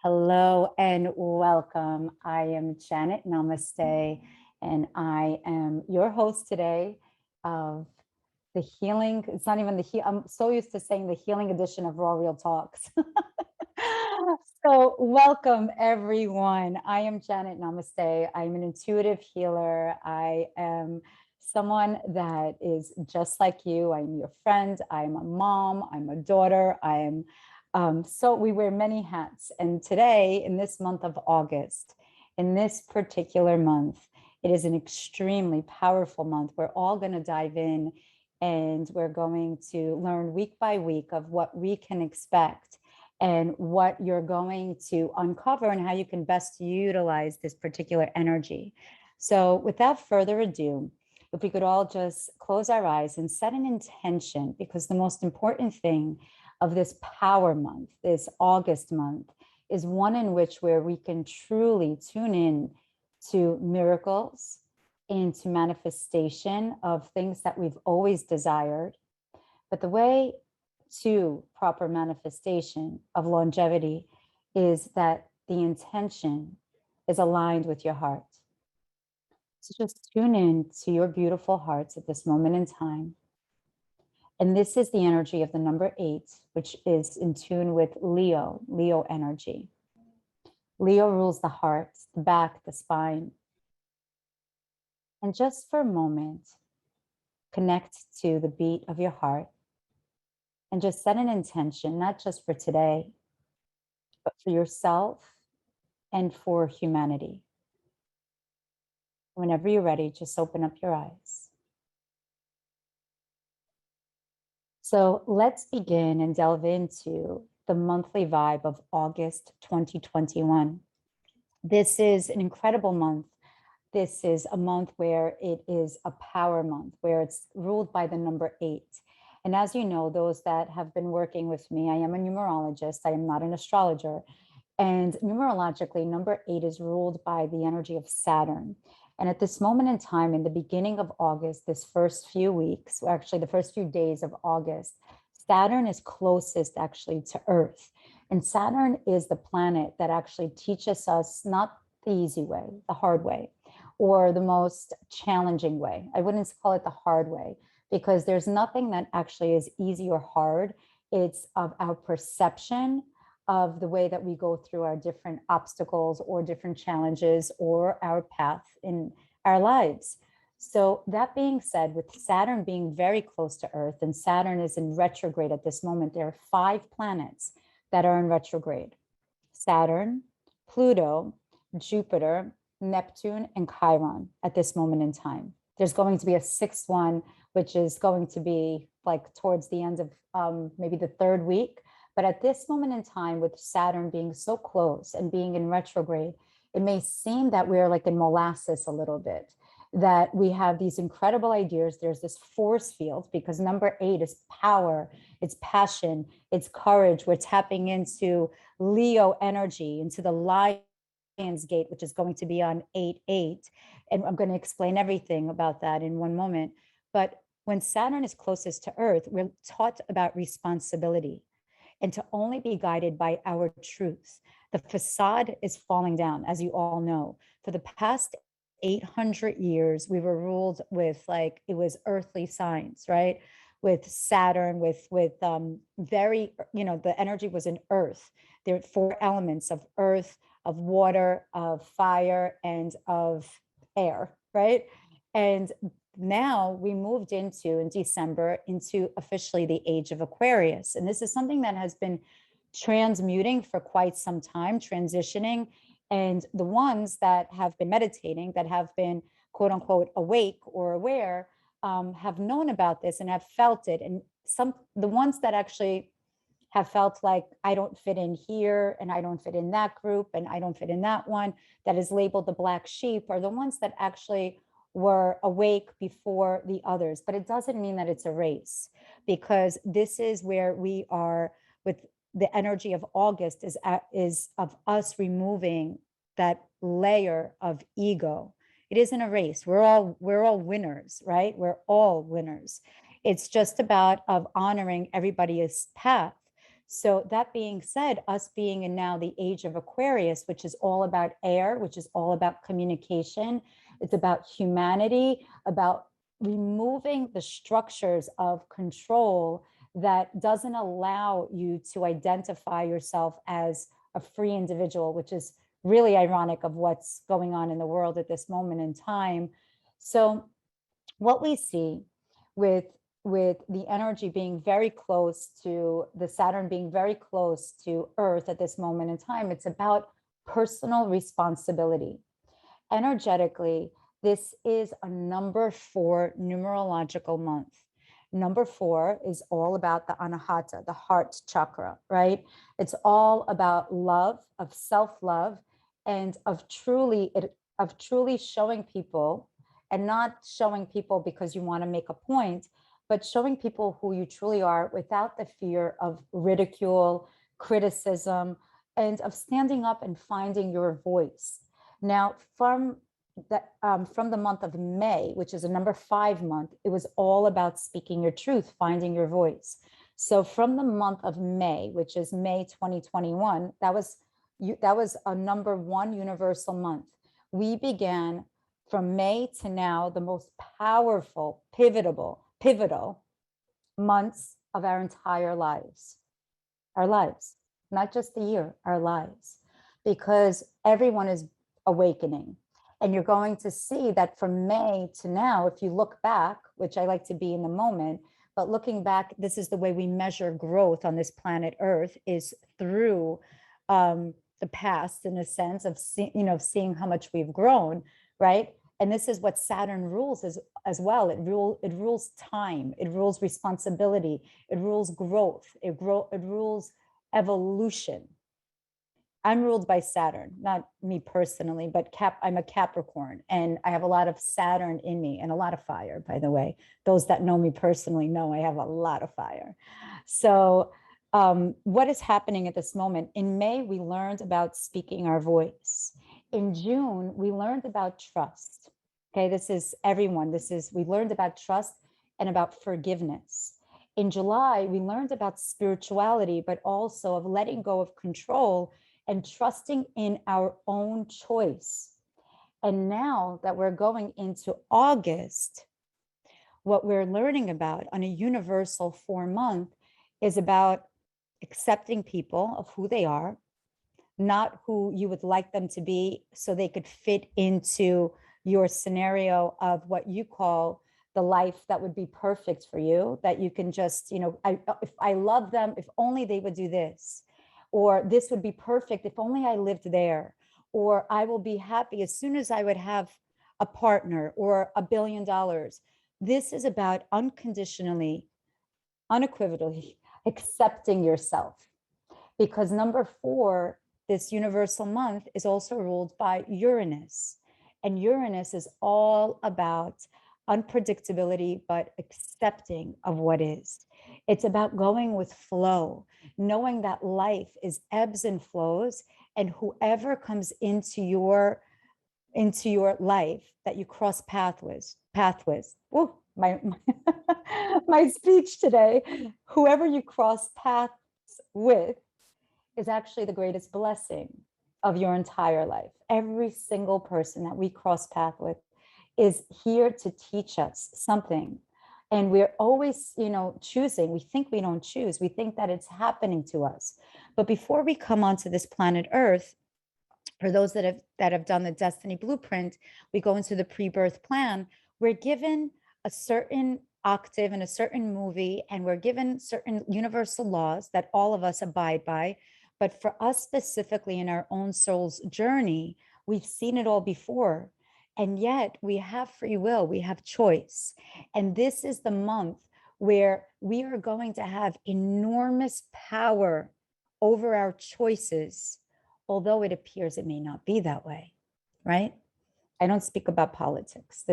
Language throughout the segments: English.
Hello and welcome. I am Janet Namaste, and I am your host today of the healing. It's not even I'm so used to saying the healing edition of Raw Real Talks. So, welcome everyone. I am Janet Namaste. I'm an intuitive healer. I am someone that is just like you. I'm your friend. I'm a mom. I'm a daughter. So we wear many hats. And today, in this month of August, in this particular month, it is an extremely powerful month. We're all going to dive in and we're going to learn week by week of what we can expect and what you're going to uncover and how you can best utilize this particular energy. So without further ado, if we could all just close our eyes and set an intention, because the most important thing of this power month, this August month, is one in which where we can truly tune in to miracles, into manifestation of things that we've always desired. But the way to proper manifestation of longevity is that the intention is aligned with your heart. So just tune in to your beautiful hearts at this moment in time. And this is the energy of the number 8, which is in tune with Leo energy. Leo rules the heart, the back, the spine. And just for a moment, connect to the beat of your heart and just set an intention, not just for today, but for yourself and for humanity. Whenever you're ready, just open up your eyes. So let's begin and delve into the monthly vibe of August 2021. This is an incredible month. This is a month where it is a power month, where it's ruled by the number 8. And as you know, those that have been working with me, I am a numerologist. I am not an astrologer. And numerologically, number 8 is ruled by the energy of Saturn. And at this moment in time, in the beginning of August, this first few weeks, or actually the first few days of August, Saturn is closest actually to Earth. And Saturn is the planet that actually teaches us not the easy way, the hard way, or the most challenging way. I wouldn't call it the hard way, because there's nothing that actually is easy or hard. It's of our perception of the way that we go through our different obstacles or different challenges or our path in our lives. So that being said, with Saturn being very close to Earth, and Saturn is in retrograde at this moment, there are 5 planets that are in retrograde: Saturn, Pluto, Jupiter, Neptune, and Chiron at this moment in time. There's going to be a 6th one, which is going to be like towards the end of maybe the 3rd week. But at this moment in time, with Saturn being so close and being in retrograde, it may seem that we're like in molasses a little bit, that we have these incredible ideas. There's this force field, because number 8 is power, it's passion, it's courage. We're tapping into Leo energy, into the Lion's Gate, which is going to be on 8/8. And I'm going to explain everything about that in one moment. But when Saturn is closest to Earth, we're taught about responsibility and to only be guided by our truth. The facade is falling down, as you all know. For the past 800 years, we were ruled with, like, it was earthly signs, right? With Saturn, with very, the energy was in Earth. There are 4 elements of earth, of water, of fire, and of air, right? And now we moved into, in December, into officially the age of Aquarius. And this is something that has been transmuting for quite some time, transitioning. And the ones that have been meditating, that have been quote unquote awake or aware, have known about this and have felt it. And the ones that actually have felt like, I don't fit in here, and I don't fit in that group, and I don't fit in that one, that is labeled the black sheep, are the ones that actually were awake before the others. But it doesn't mean that it's a race, because this is where we are with the energy of August, is of us removing that layer of ego. It isn't a race. We're all winners, right? We're all winners. It's just about of honoring everybody's path. So that being said, us being in now the age of Aquarius, which is all about air, which is all about communication, it's about humanity, about removing the structures of control that doesn't allow you to identify yourself as a free individual, which is really ironic of what's going on in the world at this moment in time. So what we see with the energy being very close to the Saturn being very close to Earth at this moment in time, it's about personal responsibility. Energetically, this is a number 4 numerological month. Number 4 is all about the anahata, the heart chakra, right? It's all about love, of self-love, and of truly showing people, and not showing people because you want to make a point, but showing people who you truly are without the fear of ridicule, criticism, and of standing up and finding your voice. Now, from the month of May, which is a number 5 month, it was all about speaking your truth, finding your voice. So from the month of May, which is May 2021, that was a number 1 universal month. We began from May to now the most powerful, pivotal months of our entire lives. Our lives, not just the year, our lives, because everyone is awakening. And you're going to see that from May to now, if you look back, which I like to be in the moment, but looking back, this is the way we measure growth on this planet Earth, is through the past, in a sense of seeing how much we've grown, right? And this is what Saturn rules as well. It rules time, it rules responsibility, it rules growth, it rules evolution. I'm ruled by Saturn, not me personally, but I'm a Capricorn, and I have a lot of Saturn in me and a lot of fire, by the way. Those that know me personally know I have a lot of fire. So what is happening at this moment? In May, we learned about speaking our voice. In June, we learned about trust. Okay, this is everyone. We learned about trust and about forgiveness. In July, we learned about spirituality, but also of letting go of control and trusting in our own choice. And now that we're going into August, what we're learning about on a universal 4 month is about accepting people of who they are, not who you would like them to be, so they could fit into your scenario of what you call the life that would be perfect for you, that you can just, if I love them, if only they would do this, or this would be perfect if only I lived there, or I will be happy as soon as I would have a partner or $1 billion. This is about unconditionally, unequivocally accepting yourself, because number 4, this universal month, is also ruled by Uranus, and Uranus is all about unpredictability, but accepting of what is. It's about going with flow, knowing that life is ebbs and flows, and whoever comes into your life that you cross pathways. Oh, my speech today. Whoever you cross paths with is actually the greatest blessing of your entire life. Every single person that we cross path with is here to teach us something. And we're always, choosing. We think we don't choose. We think that it's happening to us. But before we come onto this planet Earth, for those that have done the Destiny Blueprint, we go into the pre-birth plan. We're given a certain octave and a certain movie, and we're given certain universal laws that all of us abide by. But for us specifically in our own soul's journey, we've seen it all before. And yet we have free will, we have choice. And this is the month where we are going to have enormous power over our choices, although it appears it may not be that way, right? I don't speak about politics.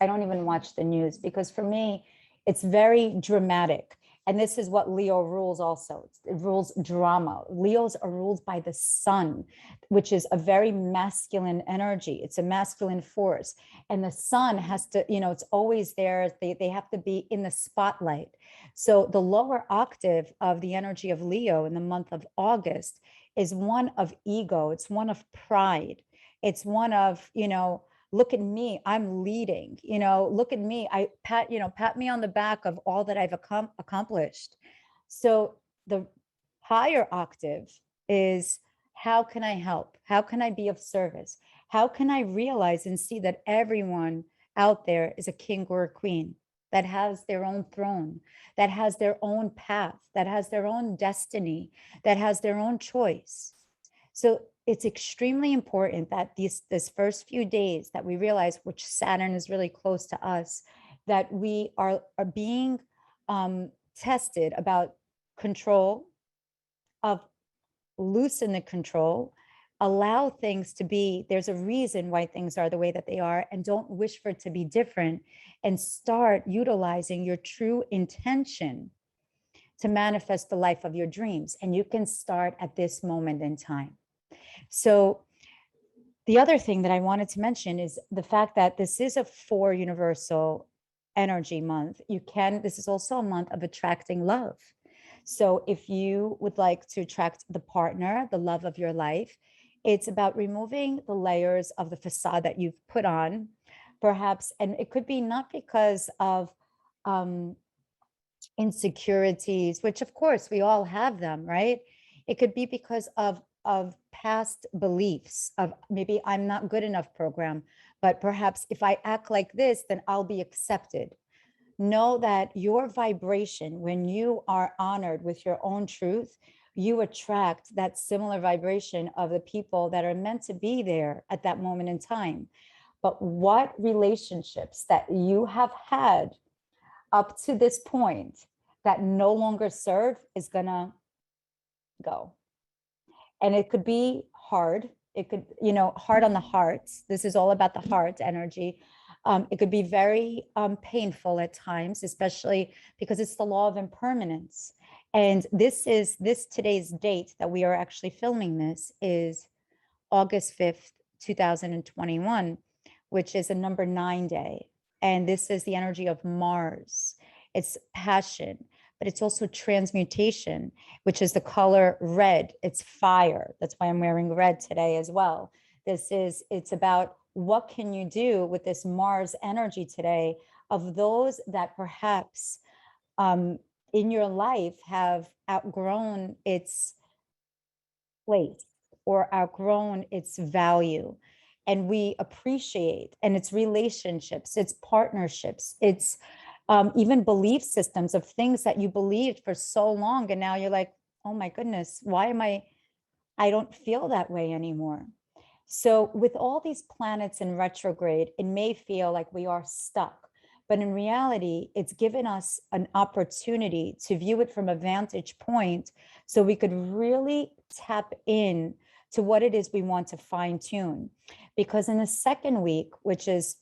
I don't even watch the news, because for me, it's very dramatic. And this is what Leo rules also. It rules drama. Leos are ruled by the sun, which is a very masculine energy. It's a masculine force. And the sun has to, it's always there. They have to be in the spotlight. So the lower octave of the energy of Leo in the month of August is one of ego. It's one of pride. It's one of, look at me, I'm leading, look at me, pat me on the back of all that I've accomplished. So the higher octave is, how can I help? How can I be of service? How can I realize and see that everyone out there is a king or a queen that has their own throne, that has their own path, that has their own destiny, that has their own choice. So it's extremely important that this first few days that we realize, which Saturn is really close to us, that we are being tested about control, of loosen the control, allow things to be, there's a reason why things are the way that they are, and don't wish for it to be different, and start utilizing your true intention to manifest the life of your dreams. And you can start at this moment in time. So the other thing that I wanted to mention is the fact that this is a 4 universal energy month. This is also a month of attracting love. So if you would like to attract the partner, the love of your life, it's about removing the layers of the facade that you've put on, perhaps. And it could be not because of insecurities, which of course we all have them, right? It could be because of past beliefs of, maybe I'm not good enough program, but perhaps if I act like this, then I'll be accepted. Know that your vibration, when you are honored with your own truth, you attract that similar vibration of the people that are meant to be there at that moment in time. But what relationships that you have had up to this point that no longer serve is gonna go. And it could be hard. It could, hard on the heart. This is all about the heart energy. It could be very painful at times, especially because it's the law of impermanence. And today's date that we are actually filming this is August 5th, 2021, which is a number 9 day. And this is the energy of Mars. It's passion, but it's also transmutation, which is the color red. It's fire. That's why I'm wearing red today as well. It's about what can you do with this Mars energy today of those that perhaps in your life have outgrown its place or outgrown its value. And we appreciate, and it's relationships, it's partnerships, it's even belief systems of things that you believed for so long. And now you're like, oh my goodness, why am I don't feel that way anymore. So with all these planets in retrograde, it may feel like we are stuck, but in reality, it's given us an opportunity to view it from a vantage point so we could really tap in to what it is we want to fine tune. Because in the second week, which is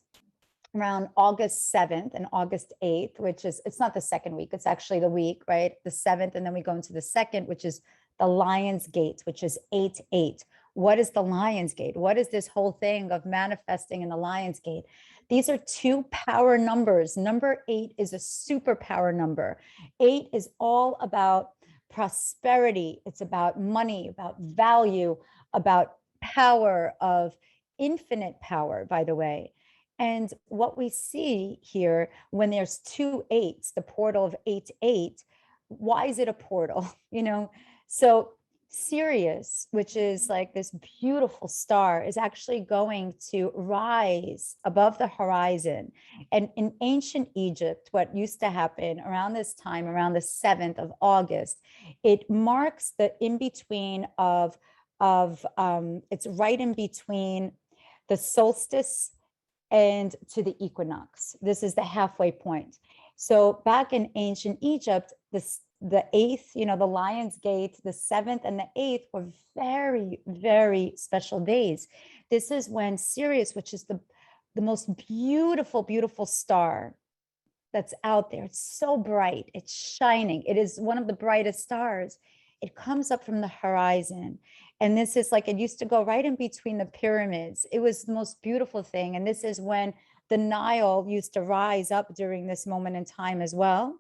around August 7th and August 8th, it's not the second week, it's actually the week, right? The 7th, and then we go into the second, which is the Lion's Gate, which is 8-8. What is the Lion's Gate? What is this whole thing of manifesting in the Lion's Gate? These are 2 power numbers. Number 8 is a superpower number. 8 is all about prosperity. It's about money, about value, about power, of infinite power, by the way. And what we see here, when there's 2 8s, the portal of 8-8, why is it a portal? So Sirius, which is like this beautiful star, is actually going to rise above the horizon. And in ancient Egypt, what used to happen around this time, around the 7th of August, it marks the in-between it's right in between the solstice and to the equinox. This is the halfway point. So back in ancient Egypt, the 8th, the Lion's Gate, the 7th and the 8th were very, very special days. This is when Sirius, which is the most beautiful, beautiful star that's out there. It's so bright. It's shining. It is one of the brightest stars. It comes up from the horizon. And this is like, it used to go right in between the pyramids. It was the most beautiful thing. And this is when the Nile used to rise up during this moment in time as well.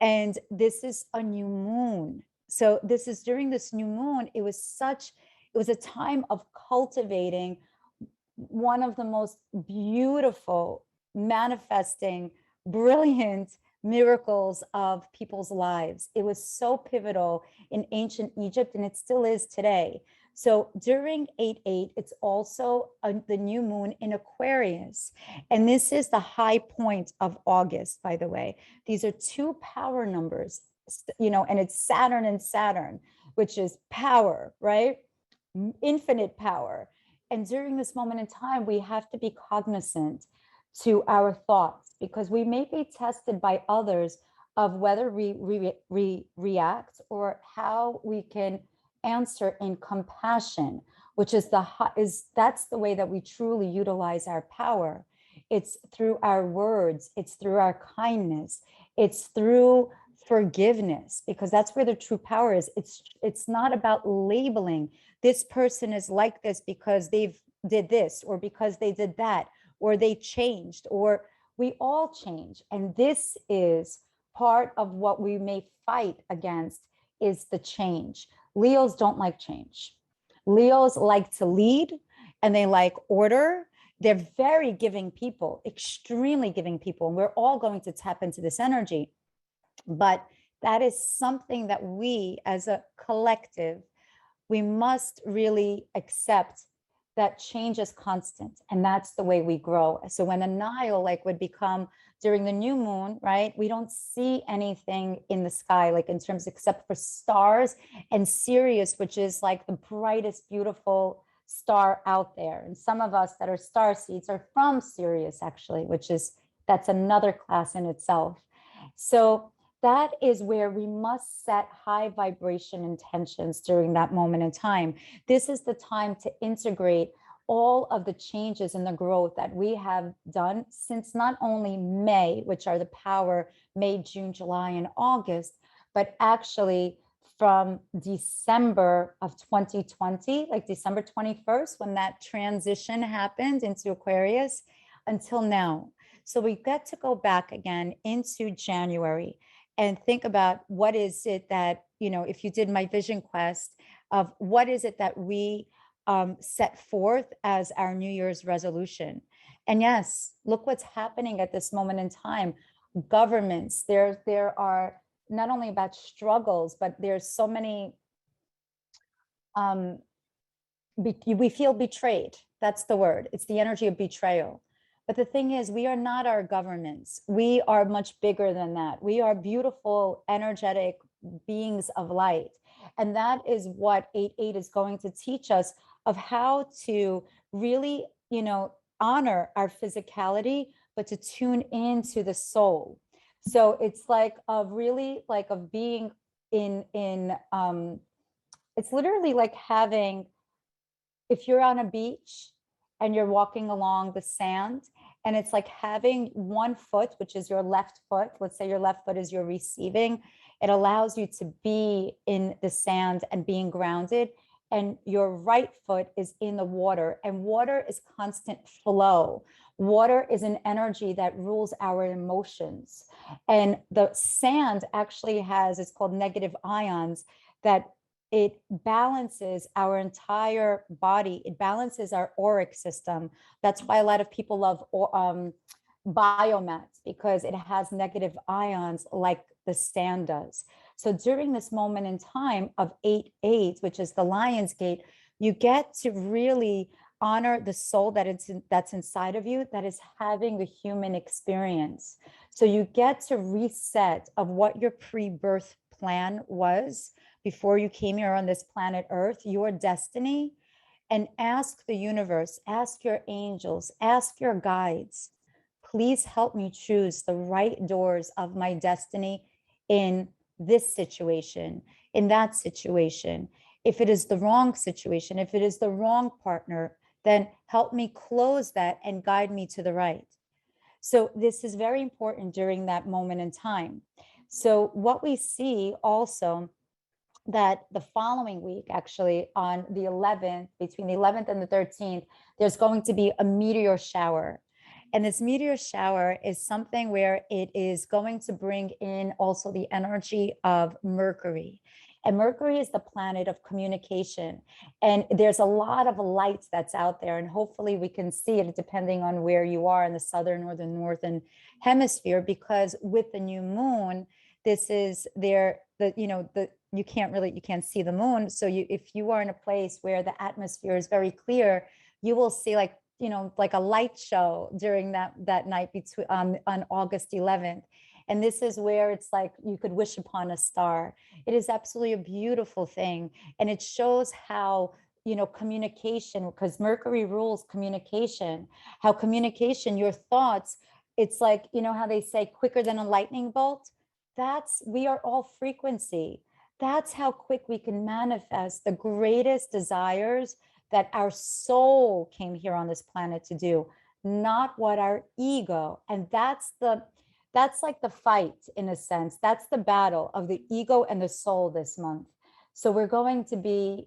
And this is a new moon. So this is during this new moon. It was a time of cultivating one of the most beautiful, manifesting, brilliant miracles of people's lives. It was so pivotal in ancient Egypt, and it still is today. So during 8/8, it's also the new moon in Aquarius. And this is the high point of August, by the way. These are two power numbers, and it's Saturn and Saturn, which is power, right? Infinite power. And during this moment in time, we have to be cognizant to our thoughts, because we may be tested by others of whether we react or how we can answer in compassion, which is that's the way that we truly utilize our power. It's through our words, it's through our kindness, it's through forgiveness, because that's where the true power is. It's not about labeling this person is like this because they've did this, or because they did that, or they changed, or we all change. And this is part of what we may fight against, is the change. Leos don't like change. Leos like to lead, and they like order. They're very giving people, extremely giving people. And we're all going to tap into this energy. But that is something that we as a collective, we must really accept that change is constant, and that's the way we grow. So when the Nile would become during the new moon, right, we don't see anything in the sky, in terms, except for stars and Sirius, which is like the brightest, beautiful star out there. And some of us that are star seeds are from Sirius, actually, that's another class in itself. So that is where we must set high vibration intentions during that moment in time. This is the time to integrate all of the changes and the growth that we have done since not only May, which are the power, May, June, July, and August, but actually from December of 2020, December 21st, when that transition happened into Aquarius, until now. So we get to go back again into January and think about what is it that, if you did my vision quest of what is it that we set forth as our New Year's resolution. And yes, look what's happening at this moment in time. Governments, there are not only about struggles, but there's so many, we feel betrayed. That's the word. It's the energy of betrayal. But the thing is, we are not our governments. We are much bigger than that. We are beautiful, energetic beings of light. And that is what 8/8 is going to teach us, of how to really, honor our physicality, but to tune into the soul. So it's of being it's literally like having, if you're on a beach and you're walking along the sand, and it's like having one foot, which is your left foot, let's say your left foot is your receiving, it allows you to be in the sand and being grounded, and your right foot is in the water, and water is constant flow. Water is an energy that rules our emotions. And the sand actually it's called negative ions, that it balances our entire body. It balances our auric system. That's why a lot of people love biomats, because it has negative ions like the sand does. So during this moment in time of 8/8, which is the Lion's Gate, you get to really honor the soul that's inside of you, that is having the human experience. So you get to reset of what your pre-birth plan was before you came here on this planet Earth, your destiny, and ask the universe, ask your angels, ask your guides, please help me choose the right doors of my destiny in this situation, in that situation. If it is the wrong situation, if it is the wrong partner, then help me close that and guide me to the right. So this is very important during that moment in time. So what we see also, that the following week, actually on the 11th, between the 11th and the 13th, there's going to be a meteor shower. And this meteor shower is something where it is going to bring in also the energy of Mercury. And Mercury is the planet of communication. And there's a lot of light that's out there. And hopefully we can see it depending on where you are in the southern or the northern hemisphere, because with the new moon, this is there, you can't see the moon. So if you are in a place where the atmosphere is very clear, you will see like a light show during that night between on August 11th. And this is where it's like you could wish upon a star. It is absolutely a beautiful thing. And it shows how, communication, because Mercury rules communication, how communication, your thoughts, it's like, how they say quicker than a lightning bolt. We are all frequency. That's how quick we can manifest the greatest desires that our soul came here on this planet to do, not what our ego. And that's like the fight, in a sense. That's the battle of the ego and the soul this month. So we're going to be,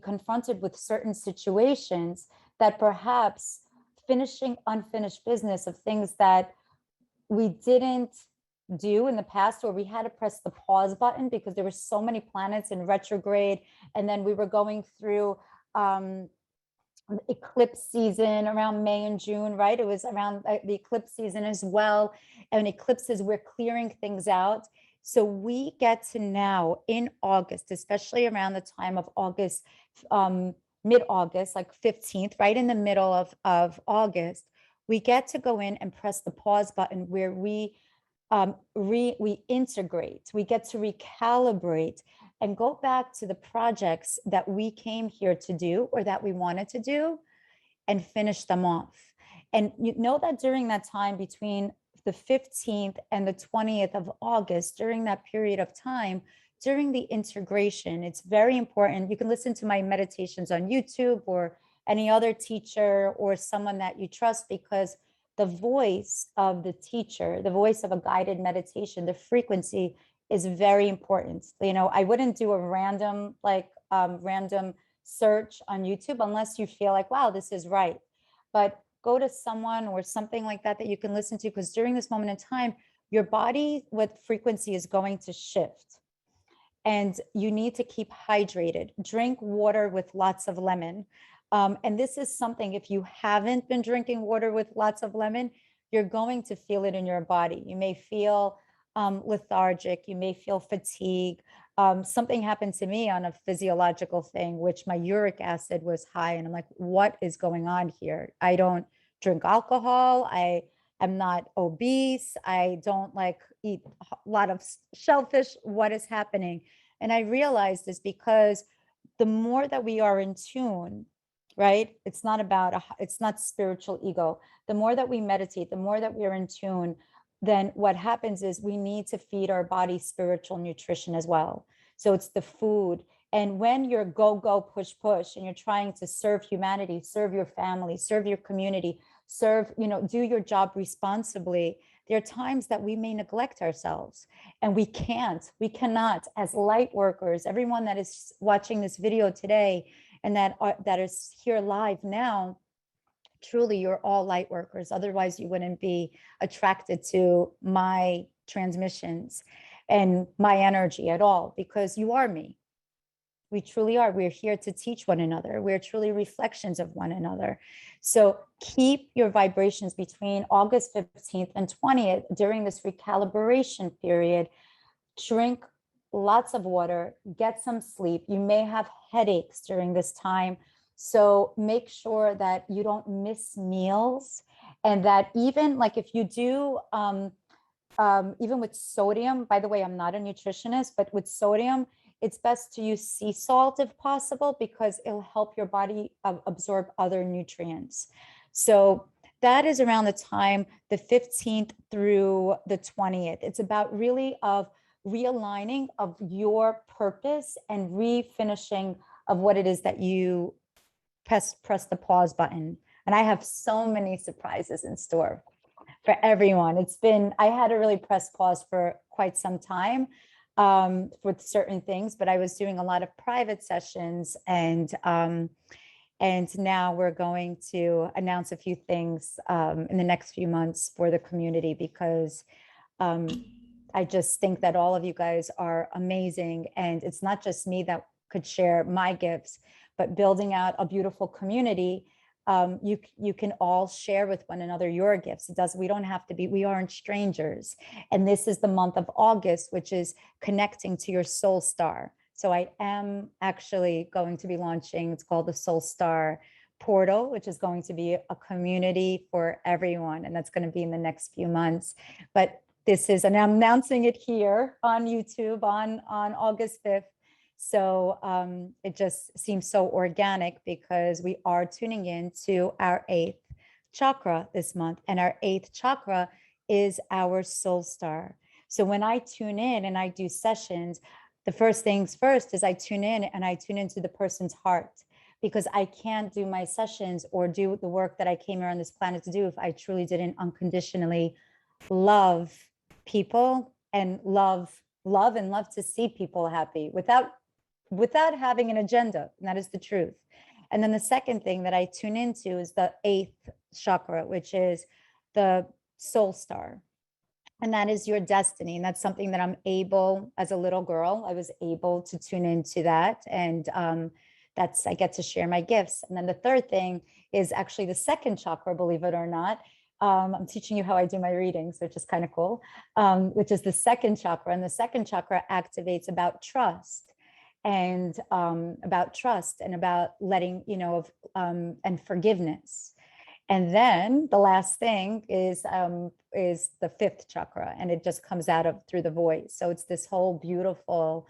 confronted with certain situations that perhaps finishing unfinished business of things that we didn't do in the past, or we had to press the pause button because there were so many planets in retrograde, and then we were going through eclipse season around May and June, right? It was around the eclipse season as well, and eclipses, we're clearing things out. So we get to now in August, especially around the time of August, mid-August, like 15th, right in the middle of August, we get to go in and press the pause button where we integrate, we get to recalibrate and go back to the projects that we came here to do or that we wanted to do and finish them off. And you know that during that time between the 15th and the 20th of August, during that period of time, during the integration, it's very important. You can listen to my meditations on YouTube or any other teacher or someone that you trust, because the voice of the teacher, the voice of a guided meditation, the frequency is very important. I wouldn't do a random search on YouTube unless you feel like, wow, this is right. But go to someone or something like that you can listen to, because during this moment in time, your body with frequency is going to shift. And you need to keep hydrated. Drink water with lots of lemon. And this is something, if you haven't been drinking water with lots of lemon, you're going to feel it in your body. You may feel lethargic, you may feel fatigue. Something happened to me on a physiological thing, which my uric acid was high. And I'm like, what is going on here? I don't drink alcohol. I am not obese. I don't eat a lot of shellfish. What is happening? And I realized this because the more that we are in tune, right? It's not spiritual ego. The more that we meditate, the more that we're in tune, then what happens is we need to feed our body spiritual nutrition as well. So it's the food. And when you're go, push, and you're trying to serve humanity, serve your family, serve your community, do your job responsibly, there are times that we may neglect ourselves, and we cannot, as light workers, everyone that is watching this video today and that is here live now, truly, you're all light workers. Otherwise, you wouldn't be attracted to my transmissions and my energy at all, because you are me. We truly are. We're here to teach one another. We're truly reflections of one another. So keep your vibrations between August 15th and 20th during this recalibration period. Drink lots of water, get some sleep. You may have headaches during this time. So make sure that you don't miss meals, and that even if you do, even with sodium, by the way, I'm not a nutritionist, but with sodium, it's best to use sea salt if possible, because it'll help your body absorb other nutrients. So that is around the time, the 15th through the 20th. It's about really of realigning of your purpose and refinishing of what it is that you press the pause button And I have so many surprises in store for everyone. I had to really press pause for quite some time with certain things, but I was doing a lot of private sessions, and now we're going to announce a few things in the next few months for the community, because I just think that all of you guys are amazing. And it's not just me that could share my gifts, but building out a beautiful community. You can all share with one another your gifts. We don't have to be, we aren't strangers. And this is the month of August, which is connecting to your soul star. So I am actually going to be launching, it's called the Soul Star Portal, which is going to be a community for everyone. And that's going to be in the next few months. But this is, and I'm announcing it here on YouTube on August 5th. So it just seems so organic, because we are tuning in to our 8th chakra this month. And our 8th chakra is our soul star. So when I tune in and I do sessions, the first things first is I tune in and I tune into the person's heart, because I can't do my sessions or do the work that I came here on this planet to do if I truly didn't unconditionally love people and love to see people happy without having an agenda. And that is the truth. And then the second thing that I tune into is the 8th chakra, which is the soul star. And that is your destiny. And that's something that I'm able, as a little girl, I was able to tune into that. And I get to share my gifts. And then the third thing is actually the second chakra, believe it or not. I'm teaching you how I do my readings, which is kind of cool, which is the second chakra. And the second chakra activates about trust and about letting, and forgiveness. And then the last thing is the 5th chakra, and it just comes out through the voice. So it's this whole beautiful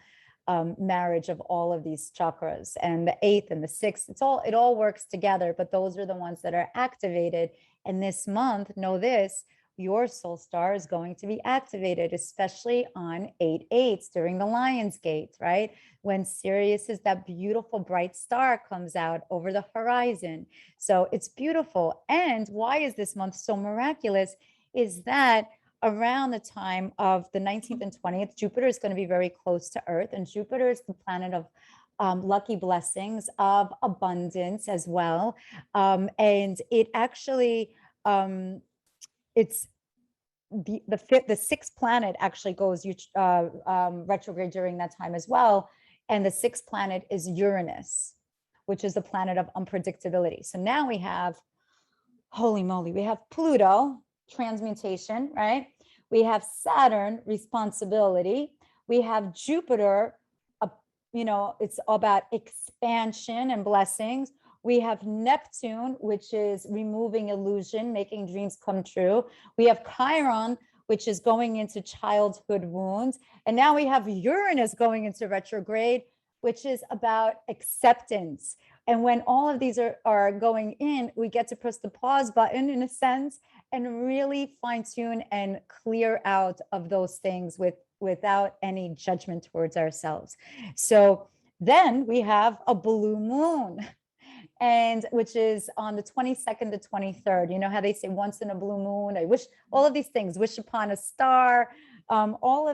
marriage of all of these chakras, and the 8th and the 6th, it all works together, but those are the ones that are activated. And this month, know this, your soul star is going to be activated, especially on 8/8 during the Lion's Gate, right? When Sirius is that beautiful bright star comes out over the horizon. So it's beautiful. And why is this month so miraculous is that around the time of the 19th and 20th, Jupiter is going to be very close to Earth. And Jupiter is the planet of lucky blessings, of abundance as well. And it actually, it's the 6th planet actually goes retrograde during that time as well. And the 6th planet is Uranus, which is the planet of unpredictability. So now we have, holy moly, we have Pluto, transmutation, right? We have Saturn, responsibility. We have Jupiter, it's about expansion and blessings. We have Neptune, which is removing illusion, making dreams come true. We have Chiron, which is going into childhood wounds. And now we have Uranus going into retrograde, which is about acceptance. And when all of these are going in, we get to press the pause button in a sense and really fine tune and clear out of those things without any judgment towards ourselves. So then we have a blue moon, and which is on the 22nd to 23rd. You know how they say once in a blue moon, I wish, all of these things, wish upon a star. All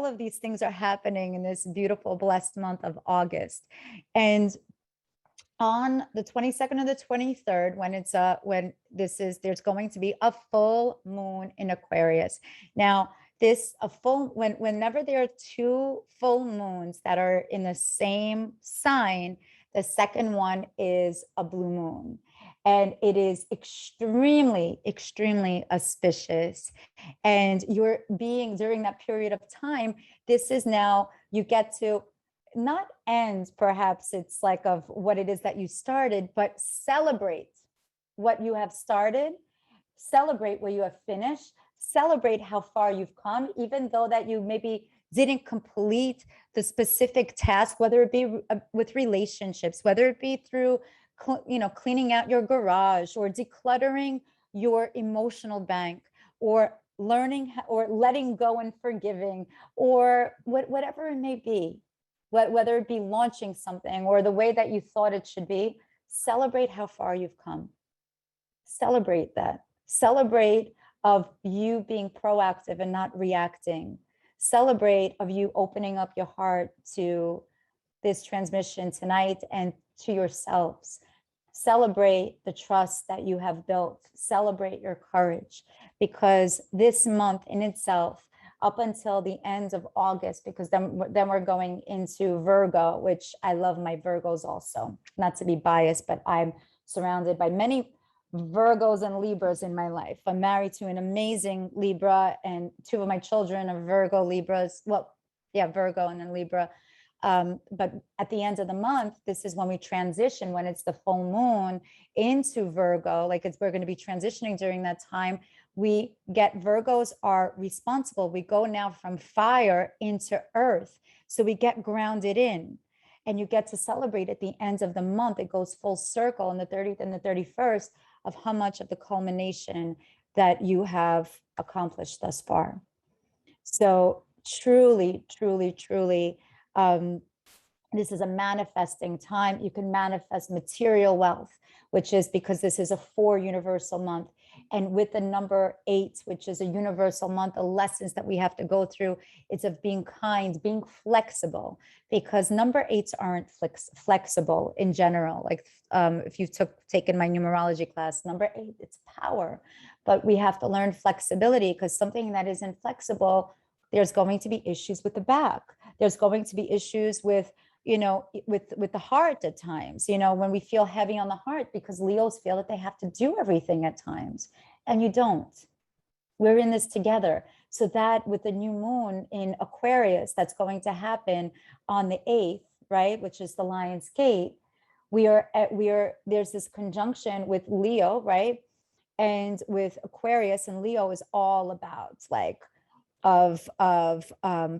of these things are happening in this beautiful, blessed month of August. And on the 22nd or the 23rd, there's going to be a full moon in Aquarius. Now, whenever there are 2 full moons that are in the same sign, the second one is a blue moon. And it is extremely, extremely auspicious. And you're being, during that period of time, this is now, you get to not end, perhaps it's like of what it is that you started, but celebrate what you have started, celebrate what you have finished, celebrate how far you've come, even though that you maybe didn't complete the specific task, whether it be with relationships, whether it be through cleaning out your garage or decluttering your emotional bank, or learning or letting go and forgiving, or whatever it may be, whether it be launching something or the way that you thought it should be, celebrate how far you've come. Celebrate that. Celebrate of you being proactive and not reacting. Celebrate of you opening up your heart to this transmission tonight and to yourselves. Celebrate the trust that you have built. Celebrate your courage, because this month in itself, up until the end of August, because then we're going into Virgo, which I love my Virgos also. Not to be biased, but I'm surrounded by many Virgos and Libras in my life. I'm married to an amazing Libra, and two of my children are Virgo, Libras. Well, yeah, Virgo and then Libra. But at the end of the month, this is when we transition, when it's the full moon into Virgo, like we're going to be transitioning during that time. We get, Virgos are responsible. We go now from fire into earth. So we get grounded in, and you get to celebrate at the end of the month. It goes full circle on the 30th and the 31st of how much of the culmination that you have accomplished thus far. So truly, truly, truly, this is a manifesting time. You can manifest material wealth, which is because this is a 4 universal month. And with the number 8, which is a universal month, the lessons that we have to go through, it's of being kind, being flexible, because number 8s aren't flexible in general. Like if you've taken my numerology class, number 8, it's power. But we have to learn flexibility, because something that isn't flexible, there's going to be issues with the back. There's going to be issues with, with the heart at times, when we feel heavy on the heart, because Leos feel that they have to do everything at times, and you don't. We're in this together. So that with the new moon in Aquarius, that's going to happen on the 8th, right, which is the Lion's Gate, there's this conjunction with Leo, right? And with Aquarius, and Leo is all about like of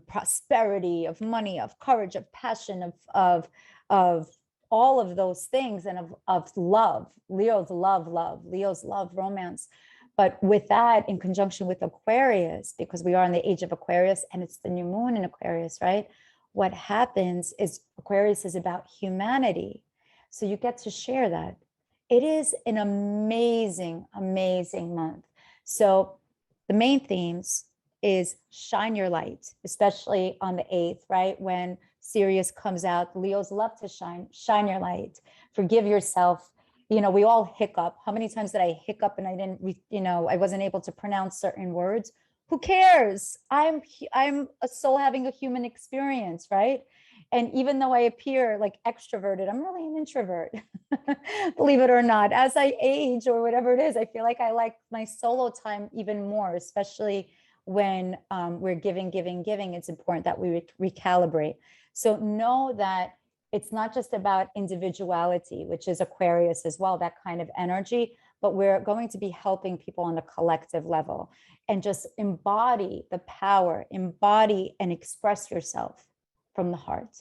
prosperity, of money, of courage, of passion, of all of those things, and of love. Leo's love, romance. But with that, in conjunction with Aquarius, because we are in the age of Aquarius and it's the new moon in Aquarius, right? What happens is Aquarius is about humanity. So you get to share that. It is an amazing, amazing month. So the main themes is shine your light, especially on the 8th, right? When Sirius comes out, Leos love to shine your light, forgive yourself. We all hiccup. How many times did I hiccup and I didn't, I wasn't able to pronounce certain words? Who cares? I'm a soul having a human experience, right? And even though I appear like extroverted, I'm really an introvert, believe it or not. As I age or whatever it is, I feel like I like my solo time even more, especially when we're giving, it's important that we recalibrate. So know that it's not just about individuality, which is Aquarius as well, that kind of energy, but we're going to be helping people on a collective level, and just embody the power, embody and express yourself from the heart.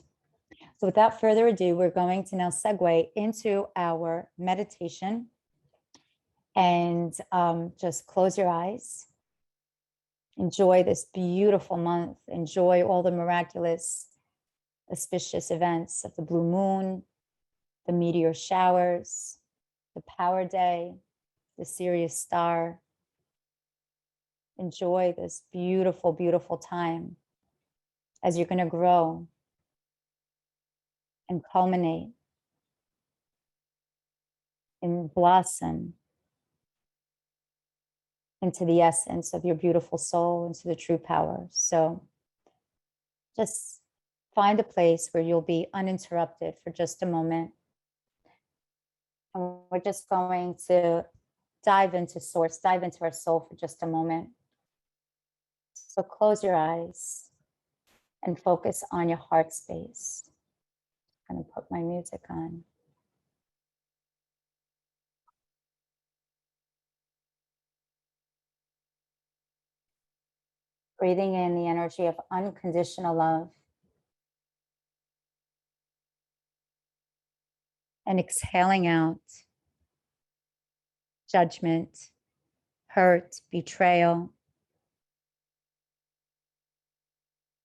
So without further ado, we're going to now segue into our meditation, and just close your eyes. Enjoy this beautiful month. Enjoy all the miraculous, auspicious events of the blue moon, the meteor showers, the power day, the Sirius star. Enjoy this beautiful, beautiful time as you're going to grow and culminate and blossom into the essence of your beautiful soul, into the true power. So just find a place where you'll be uninterrupted for just a moment. And we're just going to dive into source, dive into our soul for just a moment. So close your eyes and focus on your heart space. I'm going to put my music on. Breathing in the energy of unconditional love. And exhaling out judgment, hurt, betrayal.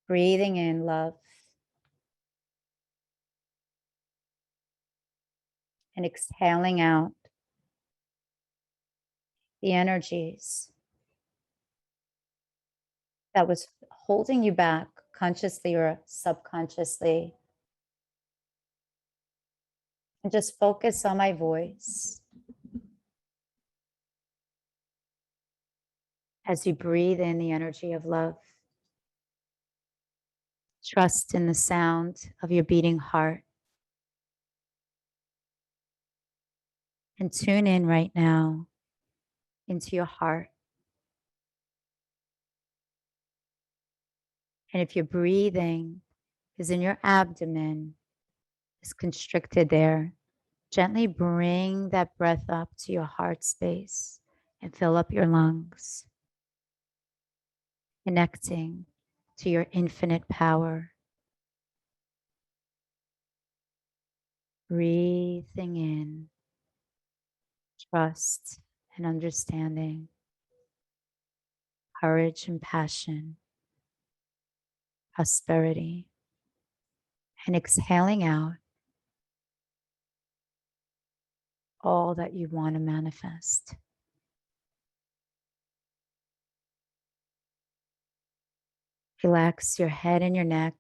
Breathing in love. And exhaling out the energies that was holding you back consciously or subconsciously. And just focus on my voice. As you breathe in the energy of love, trust in the sound of your beating heart. And tune in right now into your heart. And if your breathing is in your abdomen, is constricted there, gently bring that breath up to your heart space and fill up your lungs, connecting to your infinite power. Breathing in trust and understanding, courage and passion, prosperity, and exhaling out all that you want to manifest. Relax your head and your neck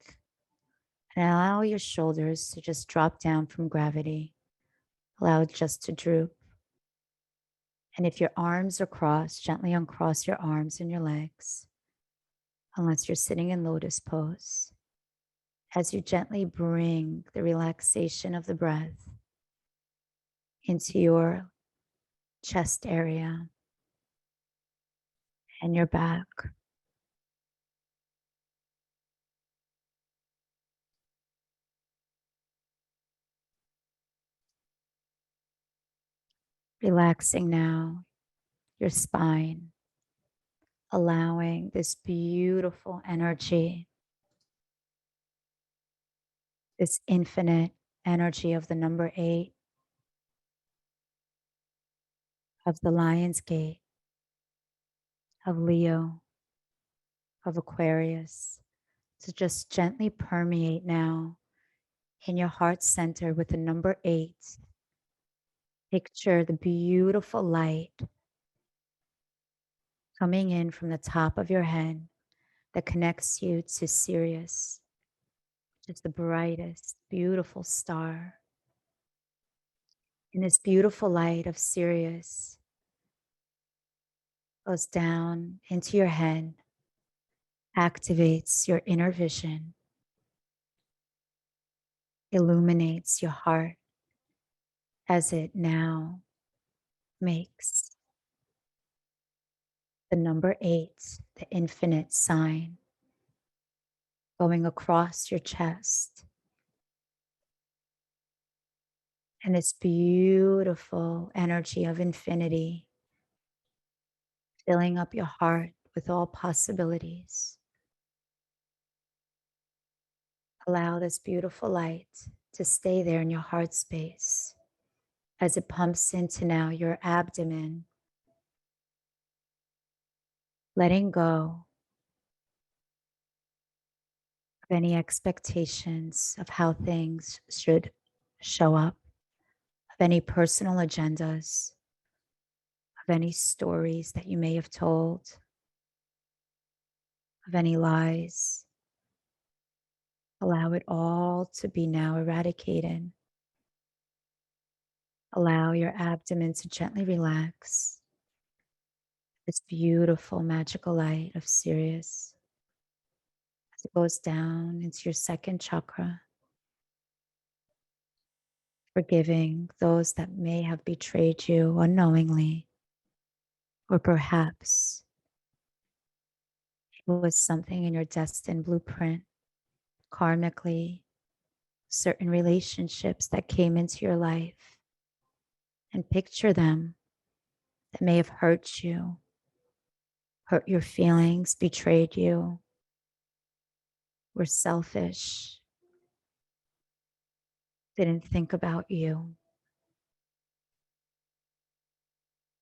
and allow your shoulders to just drop down from gravity. Allow it just to droop. And if your arms are crossed, gently uncross your arms and your legs, unless you're sitting in lotus pose. As you gently bring the relaxation of the breath into your chest area and your back. Relaxing now your spine, allowing this beautiful energy, this infinite energy of the number 8, of the Lion's Gate, of Leo, of Aquarius, to just gently permeate now in your heart center with the number 8. Picture the beautiful light coming in from the top of your head that connects you to Sirius, which is the brightest, beautiful star. And this beautiful light of Sirius goes down into your head, activates your inner vision, illuminates your heart as it now makes the number 8, the infinite sign, going across your chest. And this beautiful energy of infinity filling up your heart with all possibilities. Allow this beautiful light to stay there in your heart space as it pumps into now your abdomen, letting go of any expectations of how things should show up, of any personal agendas, of any stories that you may have told, of any lies. Allow it all to be now eradicated. Allow your abdomen to gently relax. This beautiful magical light of Sirius as it goes down into your second chakra, forgiving those that may have betrayed you unknowingly, or perhaps it was something in your destined blueprint, karmically, certain relationships that came into your life, and picture them that may have hurt you, hurt your feelings, betrayed you, were selfish, didn't think about you.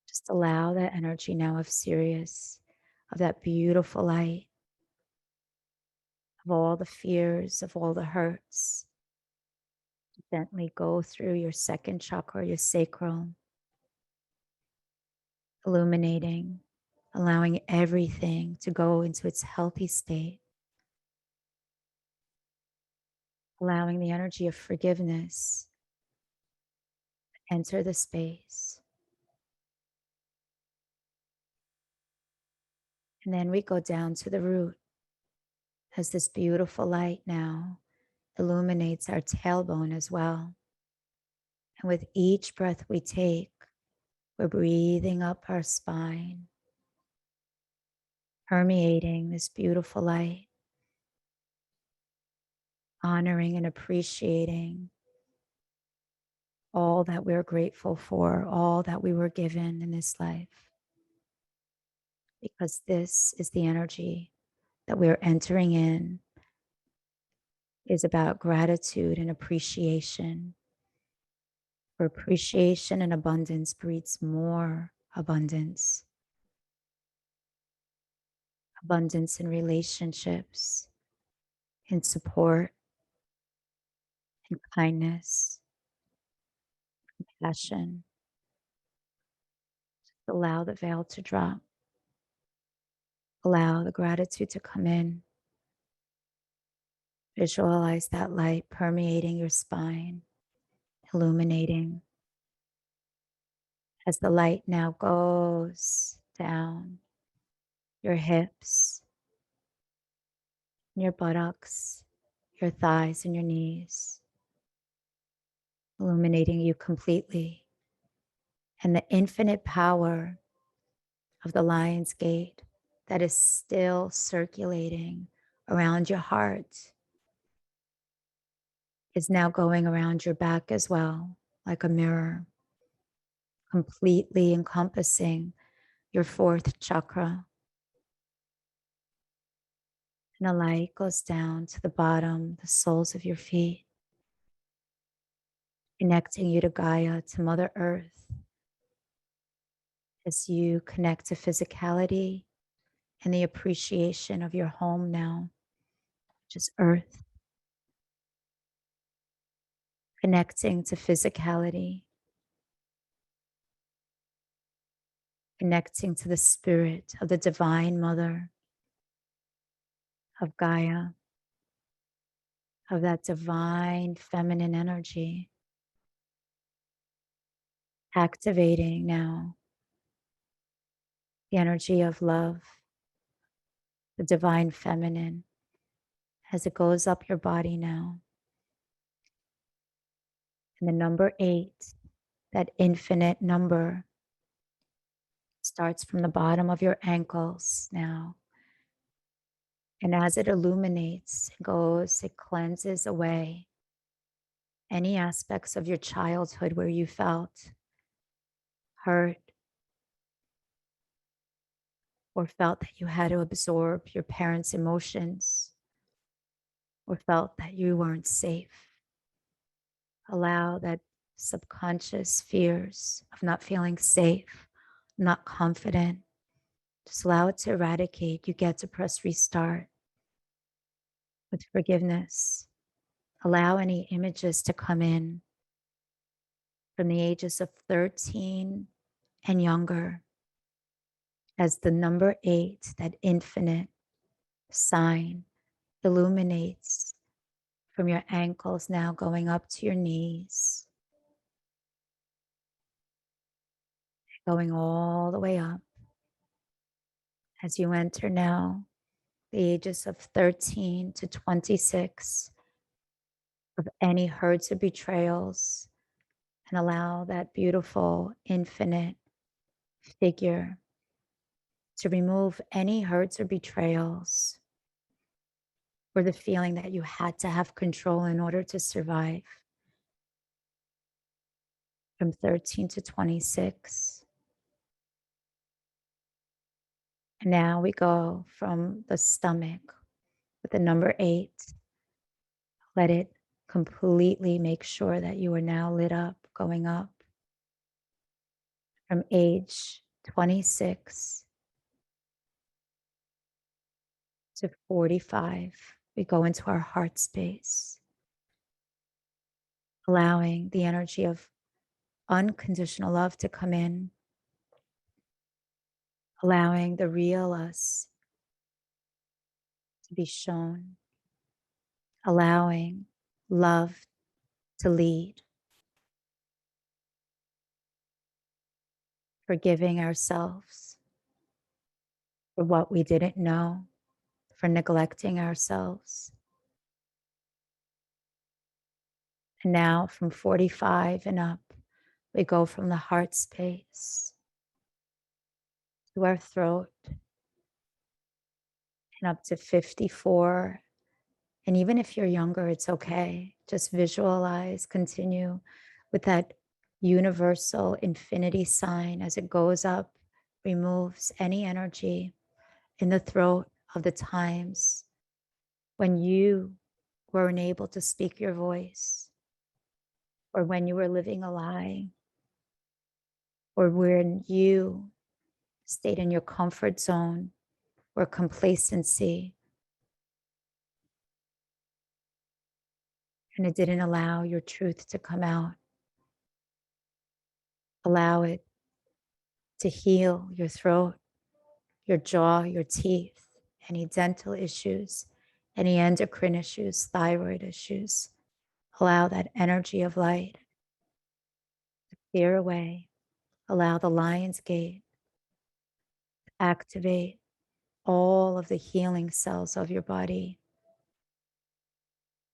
Just allow that energy now of Sirius, of that beautiful light, of all the fears, of all the hurts, to gently go through your second chakra, your sacral, illuminating, allowing everything to go into its healthy state, allowing the energy of forgiveness to enter the space. And then we go down to the root as this beautiful light now illuminates our tailbone as well. And with each breath we take, we're breathing up our spine, permeating this beautiful light, honoring and appreciating all that we're grateful for, all that we were given in this life. Because this is the energy that we're entering in, is about gratitude and appreciation. For appreciation and abundance breeds more abundance. Abundance in relationships, in support, in kindness, compassion. Allow the veil to drop. Allow the gratitude to come in. Visualize that light permeating your spine, illuminating. As the light now goes down your hips, your buttocks, your thighs, and your knees, illuminating you completely. And the infinite power of the lion's gate that is still circulating around your heart is now going around your back as well, like a mirror, completely encompassing your fourth chakra. And the light goes down to the bottom, the soles of your feet, connecting you to Gaia, to Mother Earth, as you connect to physicality and the appreciation of your home now, which is Earth, connecting to physicality, connecting to the spirit of the Divine Mother, of Gaia, of that divine feminine energy, activating now the energy of love, the divine feminine, as it goes up your body now. And the number 8, that infinite number, starts from the bottom of your ankles now. And as it illuminates, it goes, it cleanses away any aspects of your childhood where you felt hurt or felt that you had to absorb your parents' emotions or felt that you weren't safe. Allow that subconscious fears of not feeling safe, not confident. Just allow it to eradicate. You get to press restart with forgiveness. Allow any images to come in from the ages of 13 and younger as the number 8, that infinite sign, illuminates from your ankles now going up to your knees, going all the way up as you enter now the ages of 13 to 26 of any hurts or betrayals, and allow that beautiful infinite figure to remove any hurts or betrayals or the feeling that you had to have control in order to survive from 13 to 26. And now we go from the stomach with the number 8. Let it completely make sure that you are now lit up, going up from age 26 to 45. We go into our heart space, allowing the energy of unconditional love to come in, allowing the real us to be shown, allowing love to lead, forgiving ourselves for what we didn't know, for neglecting ourselves. And now from 45 and up, we go from the heart space to our throat and up to 54. And even if you're younger, it's okay. Just visualize, continue with that universal infinity sign as it goes up, removes any energy in the throat of the times when you were unable to speak your voice, or when you were living a lie, or when you stayed in your comfort zone or complacency, and it didn't allow your truth to come out. Allow it to heal your throat, your jaw, your teeth, any dental issues, any endocrine issues, thyroid issues. Allow that energy of light to clear away. Allow the lion's gate to activate all of the healing cells of your body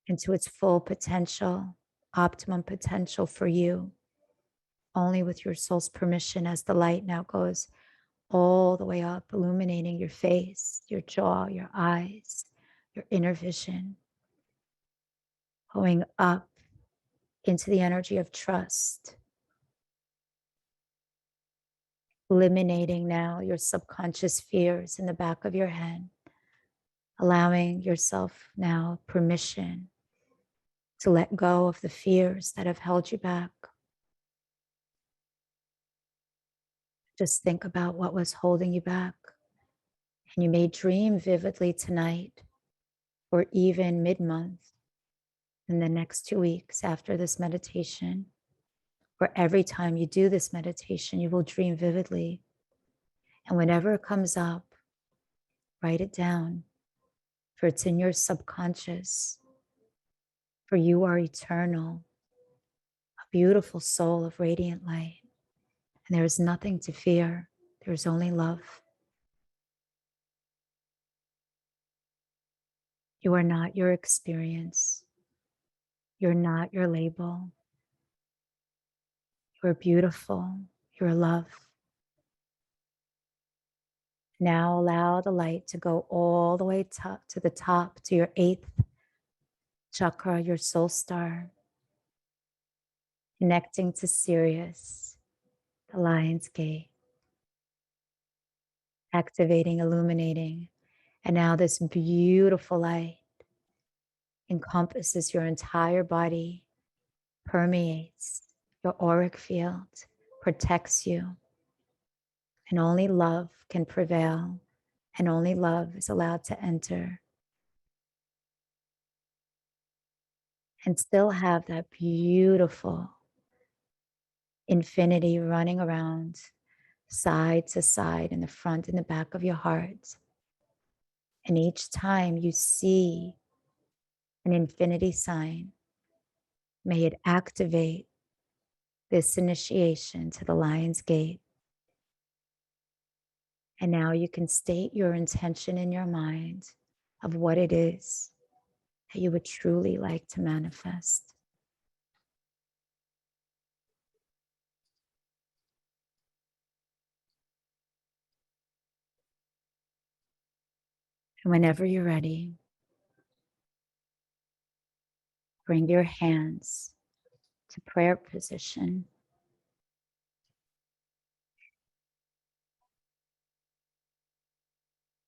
into its full potential, optimum potential for you, only with your soul's permission, as the light now goes all the way up, illuminating your face, your jaw, your eyes, your inner vision, going up into the energy of trust, eliminating now your subconscious fears in the back of your head, allowing yourself now permission to let go of the fears that have held you back. Just think about what was holding you back. And you may dream vividly tonight or even mid-month in the next 2 weeks after this meditation, or every time you do this meditation, you will dream vividly. And whenever it comes up, write it down, for it's in your subconscious. For you are eternal, a beautiful soul of radiant light. And there is nothing to fear. There is only love. You are not your experience. You're not your label. You're beautiful. You're love. Now allow the light to go all the way to the top, to your 8th chakra, your soul star, connecting to Sirius, the lion's gate, activating, illuminating. And now this beautiful light encompasses your entire body, permeates your auric field, protects you. And only love can prevail, and only love is allowed to enter. And still have that beautiful infinity running around side to side in the front and the back of your heart. And each time you see an infinity sign, may it activate this initiation to the lion's gate. And now you can state your intention in your mind of what it is that you would truly like to manifest. And whenever you're ready, bring your hands to prayer position.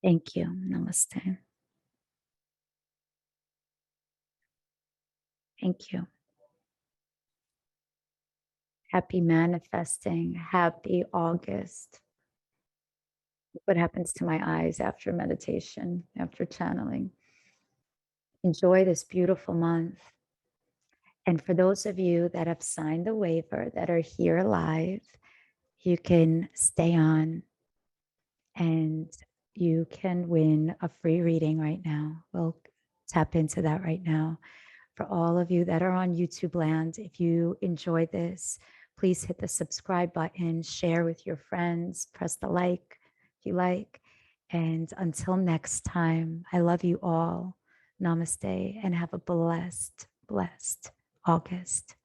Thank you. Namaste. Thank you. Happy manifesting. Happy August. What happens to my eyes after meditation, after channeling? Enjoy this beautiful month. And for those of you that have signed the waiver that are here live, you can stay on and you can win a free reading right now. We'll tap into that right now. For all of you that are on YouTube land, if you enjoyed this, please hit the subscribe button, share with your friends, press the like if you like. And until next time, I love you all. Namaste and have a blessed, blessed August.